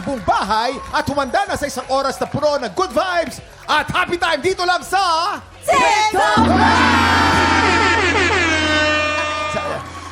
buong bahay at humanda na sa isang oras na puno ng good vibes at happy time dito lang sa...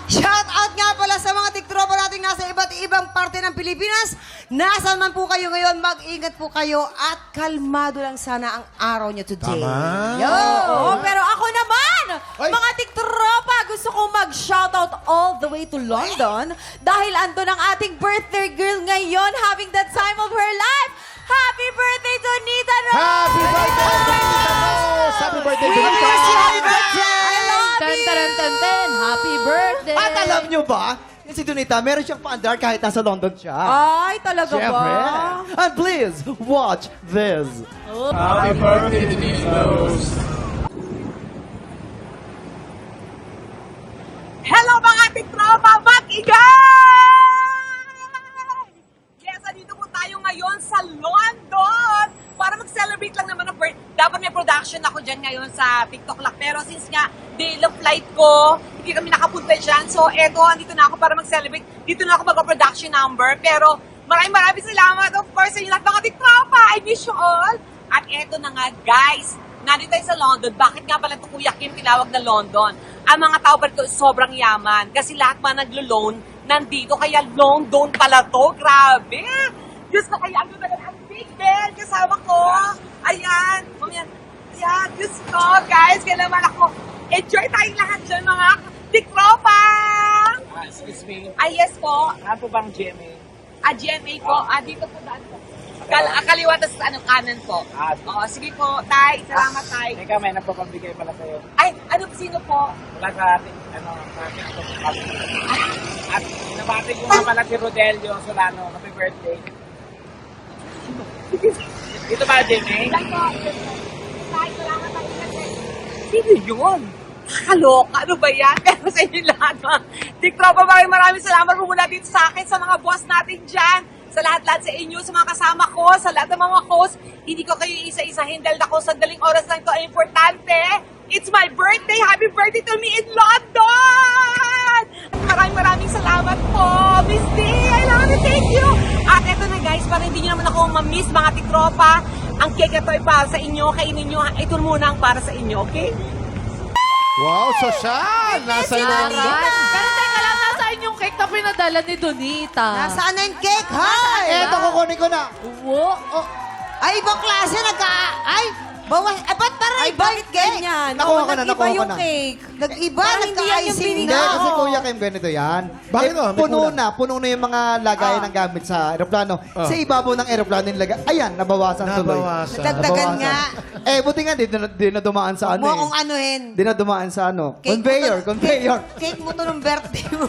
Shout out nga pala sa mga tiktropa natin nasa iba't ibang parte ng Pilipinas. Nasaan man po kayo ngayon, mag-ingat po kayo at kalmado lang sana ang araw niyo today. Tama. Oo, pero ako naman, Ay. mga tiktropa, gusto kong mag-shoutout all the way to London dahil ando ng ating birthday girl ngayon having that time of her life. Happy birthday, Donita Rose! Happy birthday, Donita Rose! Happy birthday, We Donita wish you Rose! happy birthday! I love Tan, you! taran, tan, tan. Happy birthday! At alam nyo ba, yung si Donita, meron siyang paandar kahit nasa London siya. Ay, talaga Siyempre. ba? And please, watch this. Happy birthday, Denise Rose. Hello mga tiktropa, mag-igay! Yes, andito po tayo ngayon sa London para mag-celebrate lang naman ng birthday. Dapat may production ako dyan ngayon sa TikTok lang. Pero since nga, day of flight ko, hindi kami nakapunta dyan. So eto, andito na ako para mag-celebrate. Dito na ako mag-production number. Pero maraming salamat. Of course, sa inyo lahat mga tiktropa. I miss you all. At eto na nga, guys. Nandito tayo sa London. Bakit nga pala ito Kuya Kim tinawag na London? Ang mga tao pa rito sobrang yaman. Kasi lahat mga naglo-loan nandito. Kaya London pala to. Grabe! Diyos ko, kaya ano talaga ang big bell kasama ko. Ayan. Ayan. Diyos ko, guys. Kaya naman ako. Enjoy tayong lahat dyan, mga tiktropa! Excuse me. Ay, yes po. Ano po bang GMA? GMA po. Dito po daan po. Kaliwa, tas kanan po. Oo, sige po, Tay. Salamat, Tay. Teka, may napapabigay pala sa'yo. Ay, sino po? Wala sa ating, At nabati ko nga pala si Rodelio Solano. Happy birthday. Dito ba, GMA? Tay po. Tay, salamat, Tay. Sino yun? Nakakaloka. Ano ba yan? Pero sa inyo lahat, mga tiktropa, maraming salamat po mula dito sa akin, sa mga boss natin dyan, sa lahat-lahat sa inyo, sa mga kasama ko, sa lahat ng mga host. Hindi ko kayo isa-isahin dahil ako sa daling oras lang ito ay importante. It's my birthday! Happy birthday to me in London! Maraming salamat po! Miss D! I love you! Thank you! At eto na guys, para hindi nyo naman ako ma-miss mga tiktropa, ang cake ito ay para sa inyo, kainin nyo. Ito muna ang para sa inyo, okay? Wow, sosyal! Nasa London. Pero teka lang, nasaan yung cake na pinadala ni Donita? Nasaan na yung cake? Hi! Eto, kukunin ko na. Wow! Ay, ibang klase Ay, bawas. Ba't parang Ay, iba bakit yung cake? ganyan? Nakuha ko na, Nag-iba nakuha ko yung na. cake. Nag-iba, Parang hindi yan yung nagka-icing Hindi, na. kasi Kuya Kim, ganito yan. Bakit no? May kulang. Puno na yung mga lagayan ng gamit sa aeroplano. Sa ibabaw ng aeroplano nilagay. Ayan, nabawasan tuloy. Nabawasan. Dagdagan nga. Eh, buti nga, di na dumaan sa ano Mo eh. kung anuhin. Di na dumaan sa ano. Cake Conveyor, mo to- conveyor. Cake mo to ng birthday mo.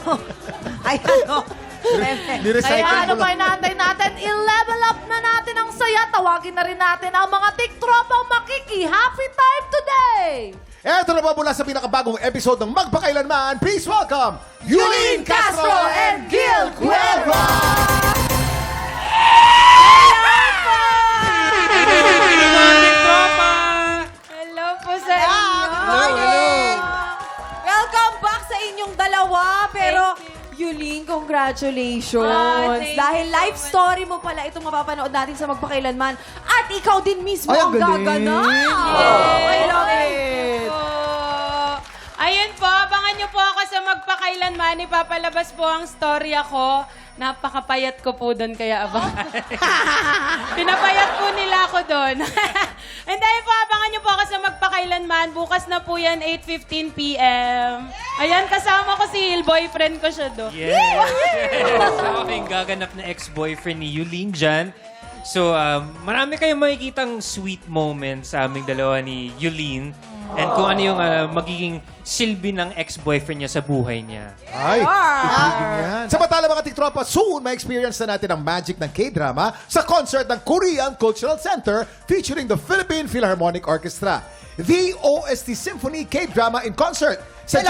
Ayan o. Nirecycle Kaya ano ko pa lang. inaantay natin? I-level up na natin ang saya. Tawagin na rin natin ang mga tiktropang makiki-happy time today! Eto na po mula sa pinakabagong episode ng Magpakailanman. Please welcome, Yulene Castro and Gil Cuerva! Hello po sa inyo. morning. Welcome back sa inyong dalawa. Pero, Yulene, congratulations. thank Dahil life story mo pala itong mapapanood natin sa Magpakailanman. At ikaw din mismo Ay, ang ang galing. gaganap. I love it. Ayun po, abangan niyo po ako sa Magpakailanman. Ipapalabas po ang storya ko. Napakapayat ko po doon, kaya abangan. Pinapayat po nila ako doon. And then po, abangan niyo po ako sa Magpakailanman. Bukas na po yan, 8:15 p.m. Ayan, kasama ko si Hil. Boyfriend ko siya doon. Sa aking gaganap na ex-boyfriend ni Yulene dyan. So, marami kayong makikitang sweet moments sa aming dalawa ni Yulene. And kung ano yung magiging silbi ng ex-boyfriend niya sa buhay niya. Ay, ibigin yan. Samantala mga tiktropa, soon may experience na natin ang magic ng K-drama sa concert ng Korean Cultural Center featuring the Philippine Philharmonic Orchestra. The OST Symphony K-drama in concert sa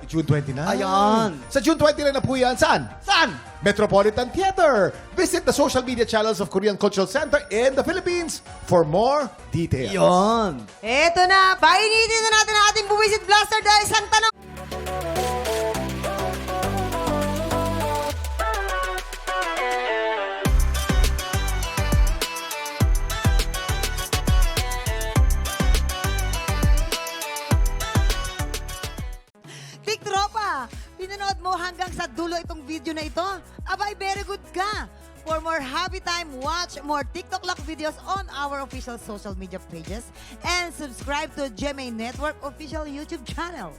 June 29. Ayan. Sa June 29 na po yan. Saan? Saan? Metropolitan Theater. Visit the social media channels of Korean Cultural Center in the Philippines for more details. Yon. Eto na, painitin na natin ang ating buwisit blaster dahil isang tanong. mo hanggang sa dulo itong video na ito, abay, very good ka. For more happy time, watch more TikTok Lock videos on our official social media pages and subscribe to GMA Network official YouTube channel.